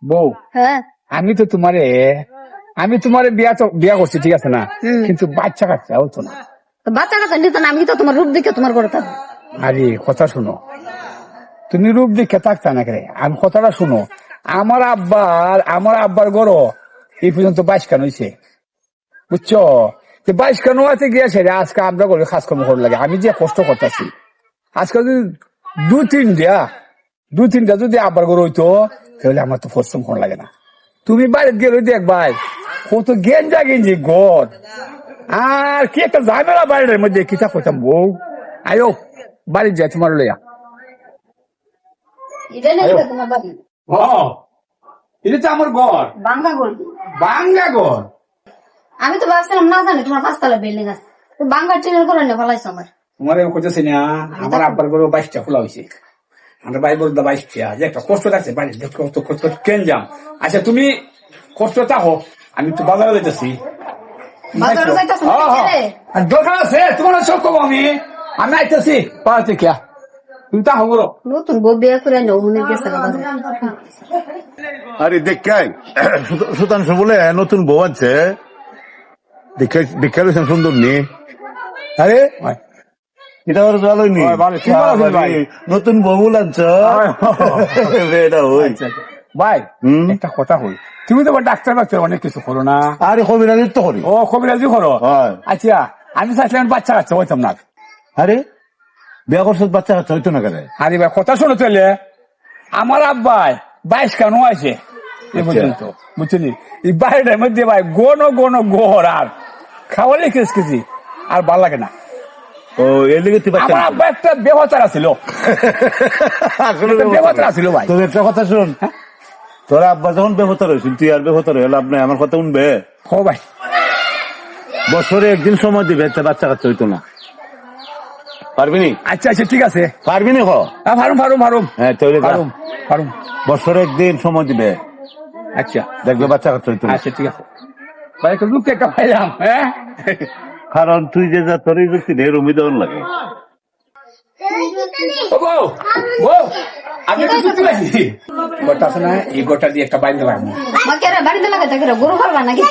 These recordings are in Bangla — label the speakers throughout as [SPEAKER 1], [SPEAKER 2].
[SPEAKER 1] বউ
[SPEAKER 2] হ্যাঁ
[SPEAKER 1] আমি তোমারে বিয়া করছি ঠিক আছে না, কিন্তু বাচ্চা কাচ্চা হতো না।
[SPEAKER 2] তো বাচ্চা কাচ্চা নিত না, আমি তো তোমার রূপ দেখে তোমার করে থাকবো।
[SPEAKER 1] আরে কথা শুনো, তুমি রূপ দেখে থাকতা না কে? আমি কথাটা শুনো, আমার আব্বার গড় এই পর্যন্ত 22 কান হয়েছে, বুঝছো? 22 কান আছে গিয়েছে রে। আজকে আমরা করে খাস কর্ম করে লাগে, আমি যে কষ্ট করতেছি আজকে যদি দু তিনটা যদি আব্বার গড় হইতো তাহলে আমার তো পরিশ্রম করা লাগে না। তুমি বাড়িতে গেলে দেখবাই কত গেঞ্জি গড়, আর কি একটা ঝামেলা বাড়ির মধ্যে কিতা করতাম। বউ আয়ো বাড়ি যাই তোমার লইয়া।
[SPEAKER 2] এটা নেই তো তোমার বাড়ি
[SPEAKER 1] এটা তো আমার ঘর,
[SPEAKER 2] বাঙ্গা গোল।
[SPEAKER 1] বাঙ্গা ঘর।
[SPEAKER 2] আমি তো ভাবছিলাম না জানি তোমার 5 তলা বিল্ডিং আছে, তো বাঙ্গার টিনের করে নিয়ে ফেলাইছো আমার।
[SPEAKER 1] তোমার করতেছি না, আমার আব্বার ঘরে 22টা খোলা হয়েছে, আমরা ভাই বলতে 22টা, যে একটা কষ্ট লাগছে বাড়ি কষ্ট কেন যাম। আচ্ছা তুমি কষ্ট থাকো, আমি তো বাজারে যাইতেছি।
[SPEAKER 2] বাজারে যাইতাছো না ছেলে?
[SPEAKER 1] আর দরকার আছে তোমার সব কব, আমি আইতেছি পাড়াতে কিয়া, তুমি তা হবো।
[SPEAKER 2] নতুন বউ বিয়ে করে নিয়ে মনে গেছে বাজারে।
[SPEAKER 3] আরে দেখাই সুতাংশ বলে নতুন বউ আছে, দেখা রয়েছেন সুন্দর নি। আরে এটা ওর ভালোই নি, নতুন বউ আনছ এটা হই।
[SPEAKER 1] ভাই একটা কথা হই, তুমি তো ডাক্তার অনেক কিছু করো না?
[SPEAKER 3] আরে কবিরাজি তো করি।
[SPEAKER 1] ও কবিরাজি করো? আচ্ছা আমি চাইছিলাম বাচ্চা কাচ্চা হইতাম না।
[SPEAKER 3] আরে বিয়া করছো বাচ্চা কাচ্চা হইতো না কেন?
[SPEAKER 1] আরে ভাই কথা শোনো তাহলে, আমার আব্বাই 22 কানো আছে এই পর্যন্ত, বুঝলি? এই বাড়িটার মধ্যে ভাই গণ ঘর, আর খাওয়ালে কেজি আর ভাল লাগে না।
[SPEAKER 3] ও এর লিগে তুই বাচ্চা?
[SPEAKER 1] আমার আব্বা একটা বেহতার আছিল, বেহতার আছিল ভাই।
[SPEAKER 3] তোর একটা কথা শুন, তোর আব্বা যখন বেহতর হয়েছিল তুই আর বেহতর হয়ে লাভ নাই, আমার কথা শুনবে।
[SPEAKER 1] হো ভাই,
[SPEAKER 3] বছরে একদিন সময় দিবে, বাচ্চা কাচ্চা হইতো না, পারবি নি?
[SPEAKER 1] আচ্ছা ঠিক আছে,
[SPEAKER 3] পারবি নি?
[SPEAKER 1] ফারুম
[SPEAKER 3] হ্যাঁ তাহলে
[SPEAKER 1] ফারুম
[SPEAKER 3] বছরে একদিন সময় দিবে,
[SPEAKER 1] আচ্ছা
[SPEAKER 3] দেখবে বাচ্চা কাচ্চা হইতো না।
[SPEAKER 1] আচ্ছা ঠিক আছে ভাই, একটু লুক একটা পাইলাম। হ্যাঁ,
[SPEAKER 3] কারণ তুই যে যা তোর যুক্তি ঢের উমিদন লাগে।
[SPEAKER 1] আমি গোটা আছে না, এই গোটা দিয়ে একটা বাইন্দা লাগবো
[SPEAKER 2] বাড়িতে লাগাই থাকে গরু ফালবা নাকি?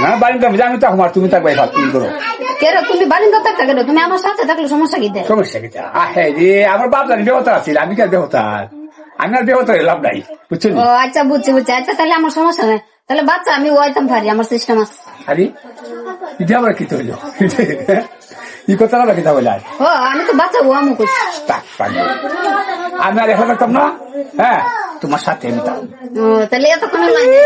[SPEAKER 1] না বাড়িতে আমি তো আমার, তুমি থাকবে তুমি করো।
[SPEAKER 2] কেরে তুমি বাড়িতে থাকতে কেন? তুমি আমার সাথে থাকলে সমস্যা কি?
[SPEAKER 1] সমস্যা কি? রে আমার বাপ জানি বেহতার আছিল, আমি কি আর বেহতার? আমি আর বেহতার লাভ নাই, বুঝছো?
[SPEAKER 2] ও আচ্ছা বুঝছি। আচ্ছা তাহলে আমার সমস্যা নাই, তাহলে বাচ্চা আমি ওয়াইতাম পারি, আমার সিস্টেম আছে।
[SPEAKER 1] আরে এটা আবার কি তৈল এই কথা না কিতা বলে?
[SPEAKER 2] ও আমি তো বাচ্চা ও আমু করছি।
[SPEAKER 1] আমি আর এখন থাকতাম না। হ্যাঁ তোমার সাথে আমি
[SPEAKER 2] ও তাহলে এতক্ষণ লাগে